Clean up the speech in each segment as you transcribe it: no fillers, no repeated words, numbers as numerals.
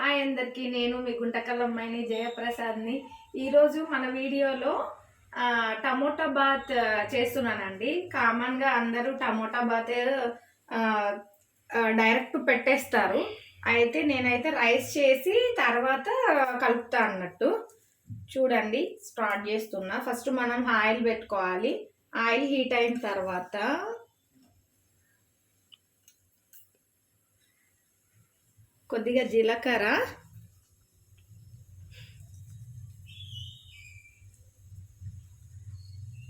Hi అందరికీ, నేను మీ గుంటకల్లమ్మాయిని జయప్రసాద్ని. ఈరోజు మన వీడియోలో టమోటా బాత్ చేస్తున్నానండి. కామన్గా అందరూ టమోటా బాత్ డైరెక్ట్ పెట్టేస్తారు. అయితే నేనైతే రైస్ చేసి తర్వాత కలుపుతా అన్నట్టు. చూడండి, స్టార్ట్ చేస్తున్నా. ఫస్ట్ మనం ఆయిల్ పెట్టుకోవాలి. ఆయిల్ హీట్ అయిన తర్వాత కొద్దిగా జీలకర్ర,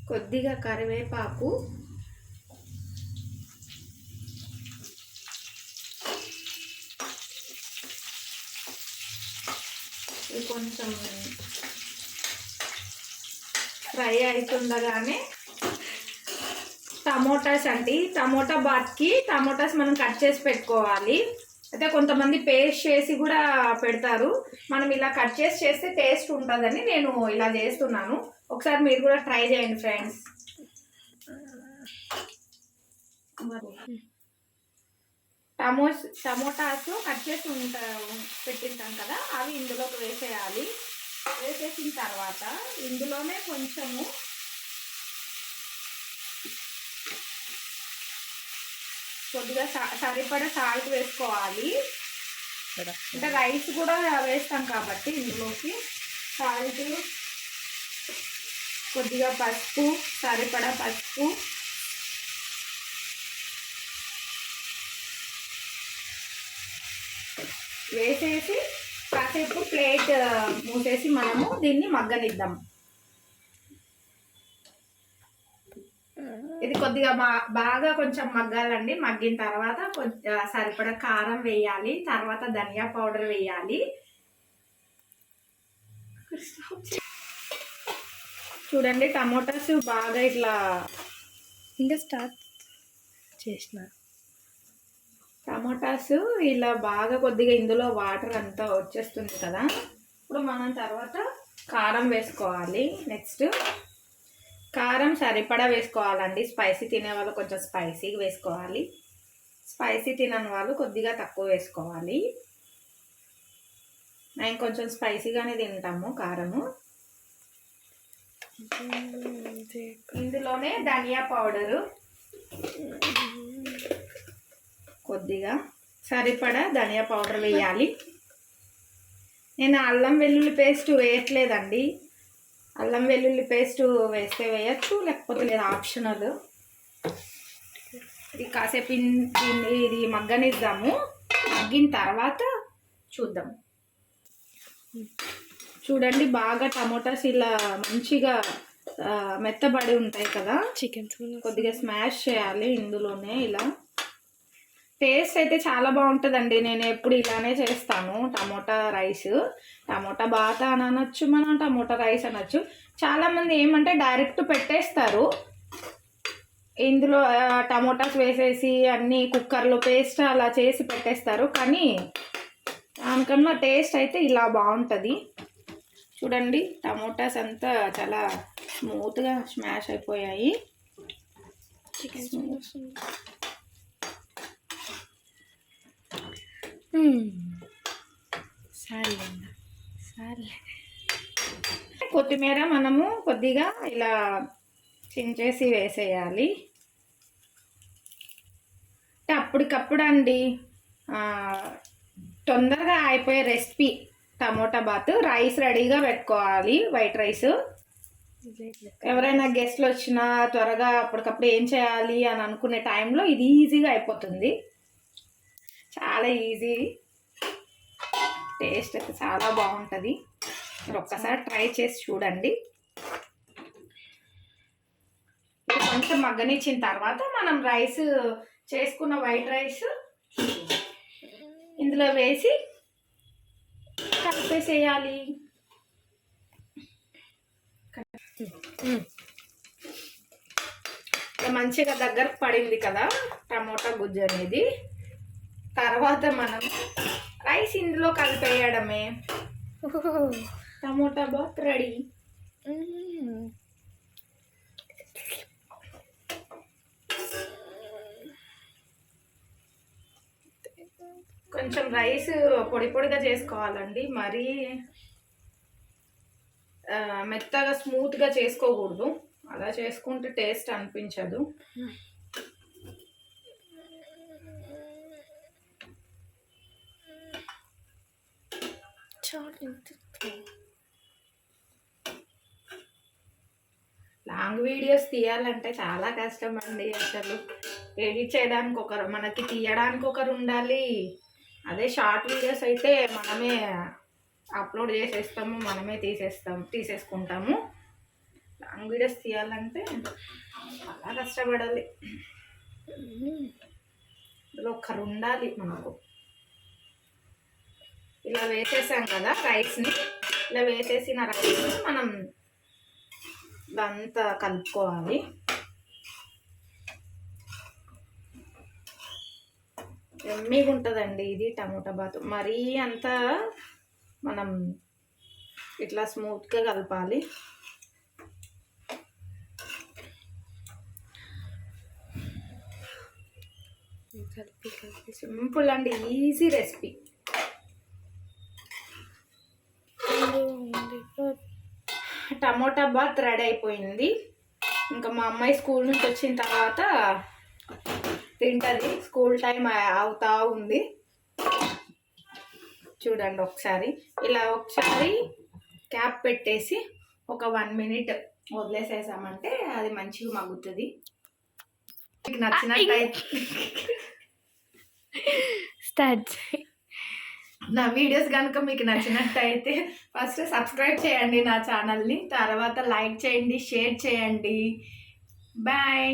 కొద్దిగా కరివేపాకు, కొంచెం ఫ్రై అవుతుండగానే టమోటాస్ అండి. టమోటా బాత్కి టమోటాస్ మనం కట్ చేసి పెట్టుకోవాలి. అయితే కొంతమంది పేస్ట్ చేసి కూడా పెడతారు. మనం ఇలా కట్ చేసి చేస్తే టేస్ట్ ఉంటుందని నేను ఇలా చేస్తున్నాను. ఒకసారి మీరు కూడా ట్రై చేయండి ఫ్రెండ్స్. టమోటాస్ కట్ చేసి పెట్టింటాం కదా, అవి ఇందులోకి వేసేయాలి. వేసేసిన తర్వాత ఇందులోనే కొంచెము కొద్దిగా సరిపడా సాల్ట్ వేసుకోవాలి. అంటే రైస్ కూడా వేస్తాం కాబట్టి ఇందులోకి సాల్ట్, కొద్దిగా పసుపు, సరిపడా పసుపు, వేసేసి కాసేపు ప్లేట్ మూసేసి మనము దీన్ని మగ్గనిద్దాం. ఇది కొద్దిగా బాగా కొంచెం మగ్గాలండి. మగ్గిన తర్వాత కొంచెం సరిపడా కారం వేయాలి. తర్వాత ధనియా పౌడర్ వేయాలి. చూడండి, టమోటాస్ బాగా ఇట్లా ఇంకా స్టార్ట్ చేసిన టమోటాస్ ఇలా బాగా కొద్దిగా ఇందులో వాటర్ అంతా వచ్చేస్తుంది కదా. ఇప్పుడు మనం తర్వాత కారం వేసుకోవాలి. నెక్స్ట్ కారం సరిపడా వేసుకోవాలండి. స్పైసీ తినే వాళ్ళు కొంచెం స్పైసీగా వేసుకోవాలి. స్పైసీ తినని వాళ్ళు కొద్దిగా తక్కువ వేసుకోవాలి. మేము కొంచెం స్పైసీగానే తింటాము కారము. ఇందులోనే ధనియా పౌడరు, కొద్దిగా సరిపడా ధనియా పౌడర్ వేయాలి. నేను అల్లం వెల్లుల్లి పేస్ట్ వేయట్లేదండి. అల్లం వెల్లుల్లి పేస్ట్ వేస్తే వేయచ్చు, లేకపోతే లేదు, ఆప్షనల్. ఇది కాసేపు ఇది మగ్గనిద్దాము. మగ్గిన తర్వాత చూద్దాం. చూడండి, బాగా టమోటాస్ ఇలా మంచిగా మెత్తబడి ఉంటాయి కదా. చికెన్ కొద్దిగా స్మాష్ చేయాలి ఇందులోనే. ఇలా టేస్ట్ అయితే చాలా బాగుంటుందండి. నేను ఎప్పుడు ఇలానే చేస్తాను. టమోటా రైస్, టమోటా బాత అని అనొచ్చు, మనం టమోటా రైస్ అనొచ్చు. చాలామంది ఏమంటే డైరెక్ట్ పెట్టేస్తారు. ఇందులో టమోటాస్ వేసేసి అన్నీ కుక్కర్లో పేస్ట్ అలా చేసి పెట్టేస్తారు. కానీ దానికన్నా టేస్ట్ అయితే ఇలా బాగుంటుంది. చూడండి, టమోటాస్ అంతా చాలా స్మూత్గా స్మాష్ అయిపోయాయి. చికెన్ కొత్తిమీర మనము కొద్దిగా ఇలా చించేసి వేసేయాలి. అంటే అప్పటికప్పుడు అండి, తొందరగా అయిపోయే రెసిపీ టమోటా బాత్. రైస్ రెడీగా పెట్టుకోవాలి, వైట్ రైస్. ఎవరైనా గెస్ట్లు వచ్చినా త్వరగా అప్పటికప్పుడు ఏం చేయాలి అని అనుకునే టైంలో ఇది ఈజీగా అయిపోతుంది. చాలా ఈజీ, టేస్ట్ అయితే చాలా బాగుంటుంది. మీరు ఒక్కసారి ట్రై చేసి చూడండి. కొంచెం మగ్గనిచ్చిన తర్వాత మనం రైస్ చేసుకున్న వైట్ రైస్ ఇందులో వేసి కలిపేసేయాలి. మంచిగా దగ్గరకు పడింది కదా టమోటా గుజ్జు అనేది. తర్వాత మనం రైస్ ఇందులో కలిపేయడమే. Tomato bath ready. కొంచెం రైస్ పొడి పొడిగా చేసుకోవాలండి, మరీ మెత్తగా స్మూత్గా చేసుకోకూడదు. అలా చేసుకుంటే టేస్ట్ అనిపించదు. లాంగ్ వీడియోస్ తీయాలంటే చాలా కష్టం అండి. అసలు ఎడిట్ చేయడానికి ఒకరు, మనకి తీయడానికి ఒకరు ఉండాలి. అదే షార్ట్ వీడియోస్ అయితే మనమే అప్లోడ్ చేసేస్తాము, మనమే తీసేసుకుంటాము. లాంగ్ వీడియోస్ తీయాలంటే చాలా కష్టపడాలి. అందులో ఒకరు ఉండాలి మనకు. ఇలా వేసేసాం కదా రైస్ని, ఇలా వేసేసిన రైస్ని మనం ఇదంతా కలుపుకోవాలి. ఎమ్మీగా ఉంటుందండి ఇది టమోటా బాత్. మరీ అంతా మనం ఇట్లా స్మూత్గా కలపాలి. సింపుల్ అండి, easy recipe. Tomato bath ready అయిపోయింది. ఇంకా మా అమ్మాయి స్కూల్ నుంచి వచ్చిన తర్వాత తింటుంది. స్కూల్ టైం అవుతా ఉంది. చూడండి ఒకసారి ఇలా ఒకసారి క్యాప్ పెట్టేసి ఒక 1 minute వదిలేసేసామంటే అది మంచిగా మగ్గుతుంది. మీకు నచ్చినట్టయితే స్టార్ట్. నా వీడియోస్ కనుక మీకు నచ్చినట్టయితే ఫస్ట్ సబ్స్క్రైబ్ చేయండి నా ఛానల్ని, తర్వాత లైక్ చేయండి, షేర్ చేయండి. బాయ్.